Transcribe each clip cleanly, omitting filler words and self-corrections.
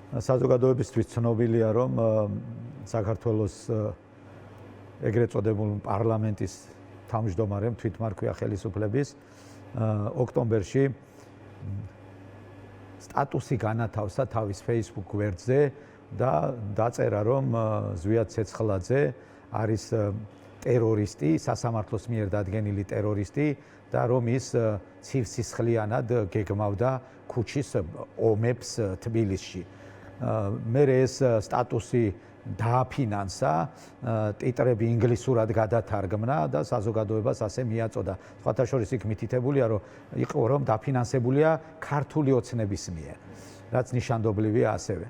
საზოგადოებისთვის ცნობილია, რომ საქართველოს ეგრეთ წოდებულ პარლამენტის თავმჯდომარემ თვითმარქვია ხელისუფლების ოქტომბერში სტატუსი განათავსა თავის Facebook გვერდზე და დაწერა, რომ ზვიად ცეცხლაძე არის ტერორისტი, სასამართლოს მიერ დადგენილი ტერორისტი და რომ ის ცივსისხლიანად გეგმავდა ქუჩის ომებს თბილისში. მე ეს სტატუსი დააფინანსა, ტიტრები ინგლისურად გადათარგმნა და საზოგადოებას ასე მიაწოდა. სხვათა შორის იქ მითითებულია, რომ დაფინანსებულია ქართული ოცნების მიერ, რაც ნიშანდობლივია ასევე.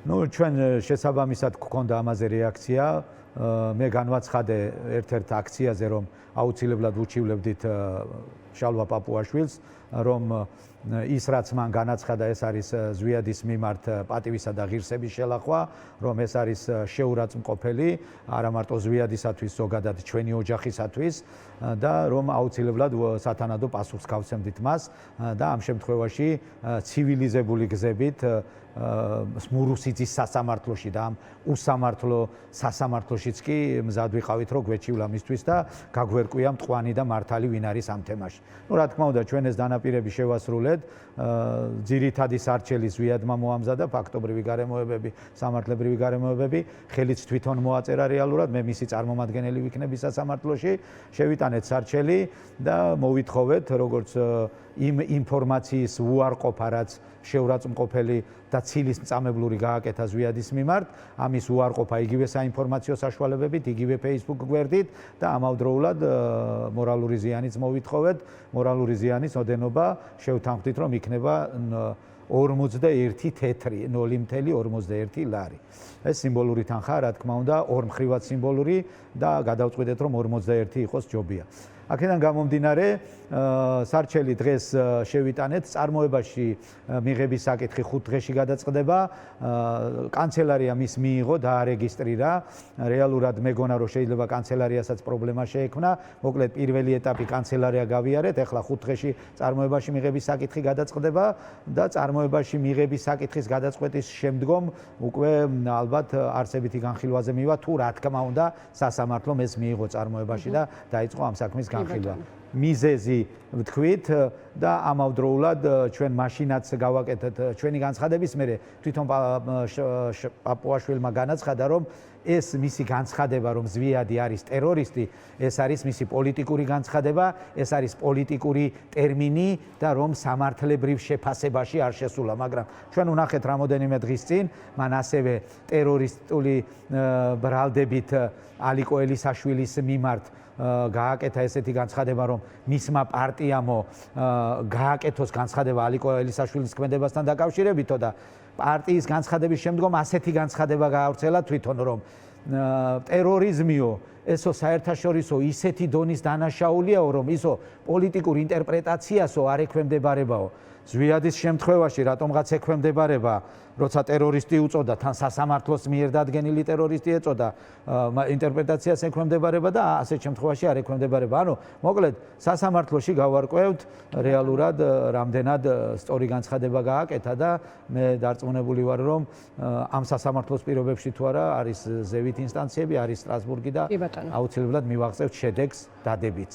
ჩვენ შესაბამისად გქონდა ამაზე რეაქცია. მე განვაცხადე ერთ-ერთ აქციაზე, რომ აუცილებლად უჩივლებდით შალვა პაპუაშვილს, რომ ის რაც მან განაცხადა, ეს არის ზვიადის მიმართ პატივისა და ღირსების შელახვა, რომ ეს არის შეურაცხმყოფელი არა მარტო ზვიადისათვის, ზოგადად ჩვენი ოჯახისათვის და რომ აუცილებლად სათანადო პასუხს გავცემდით მას და ამ შემთხვევაში ცივილიზებული გზებით სმურუსიძის სასამართლოში და ამ უსამართლო სასამართლოშიც კი მზად ვიყავით, რომ გვეჩივლა მისთვის და გაგვერკვია მტყვანი და მართალი ვინ არის ამ თემაში. რა თქმა უნდა, ჩვენ ეს დანაპირები შევასრულეთ. ძირითადი სარჩელი ზვიადმა მოამზადა, ფაქტობრივი გარემოებები, სამართლებრივი გარემოებები, ხელიც თვითონ მოაწერა რეალურად, მე მისი წარმომადგენელი ვიქნები სასამართლოში, შევიტანეთ სარჩელი და მოვითხოვეთ, როგორც იმ ინფორმაციის უარყოფა, რაც შეურაცხმყოფელი და ცილის მწამებლური გააკეთა ზვიადის მიმართ, ამის უარყოფა იგივე საინფორმაციო საშუალებებით, იგივე Facebook გვერდით და ამავდროულად მორალური ზიანიც მოვითხოვეთ. მორალური ზიანის ოდენობა შევთანხმდით, რომ იქნება 41 თეთრი 0.41 ლარი. ეს სიმბოლური თანხა, რა თქმა უნდა, ორმხრივად სიმბოლური და გადავწყვიტეთ, რომ 41 იყოს ჯობია. აქედან გამომდინარე, სარჩელი დღეს შევიტანეთ, წარმოებაში მიღების საკითხი 5 დღეში გადაწყდება. კანცელარია მის მიიღო, დაარეგისტრირა. რეალურად მეგონა, რომ შეიძლება კანცელარიასაც პრობლემა შეექმნა. მოკლედ პირველი ეტაპი კანცელარია გავიარეთ, ეხლა 5 დღეში წარმოებაში მიღების საკითხი გადაწყდება და წარმოებაში მიღების საკითხის გადაწყვეტის შემდგომ უკვე ალბათ არსებითი განხილვაზე მივა, თუ რა თქმა უნდა სასამართლომ ეს მიიღო წარმოებაში და დაიწყო ამ საქმის განხილვა. მიზეზი ვთქვით და ამავდროულად ჩვენ მაშინაც გავაკეთეთ ჩვენი განცხადების მერე თვითონ პაპუაშვილმა განაცხადა, რომ ეს მისი განცხადება, რომ ზვიადი არის ტერორისტი, ეს არის მისი პოლიტიკური განცხადება, ეს არის პოლიტიკური ტერმინი და რომ სამართლებრივ შეფასებაში არ შესულა, მაგრამ ჩვენ ვნახეთ რამოდენიმე დღის წინ მან ასევე ტერორისტული ბრალდებით ალიკო ელისაშვილის მიმართ გააკეთა ესეთი განცხადება, რომ მისმა პარტიამო გააკეთოს განცხადება ალიკო ელისაშვილის ქმედებასთან დაკავშირებითო და პარტიის განცხადების შემდგომ ასეთი განცხადება გაავრცელა თვითონ, რომ ტერორიზმიო ესო საერთაშორისო ისეთი დონის დანაშაულიაო, რომ ისო პოლიტიკურ ინტერპრეტაციასო არ ექვემდებარებაო. ზვიადის შემთხვევაში რატომღაც ექვემდებარება, როცა ტერორისტი უწოდა, თან სასამართლოს მიერ დადგენილი ტერორისტი ეწოდა, ინტერპრეტაციას ექვემდებარება და ასეთ შემთხვევაში არ ექვემდებარება. ანუ მოკლედ სასამართლოში გავარკვევთ რეალურად რამდენად სწორი განცხადება გააკეთა და მე დარწმუნებული ვარ, რომ ამ სასამართლოს პირობებში თუ არა არის ზევით ინსტანციები, არის სტრასბურგი და აუცილებლად მივაღწევთ შედეგს დადებიც.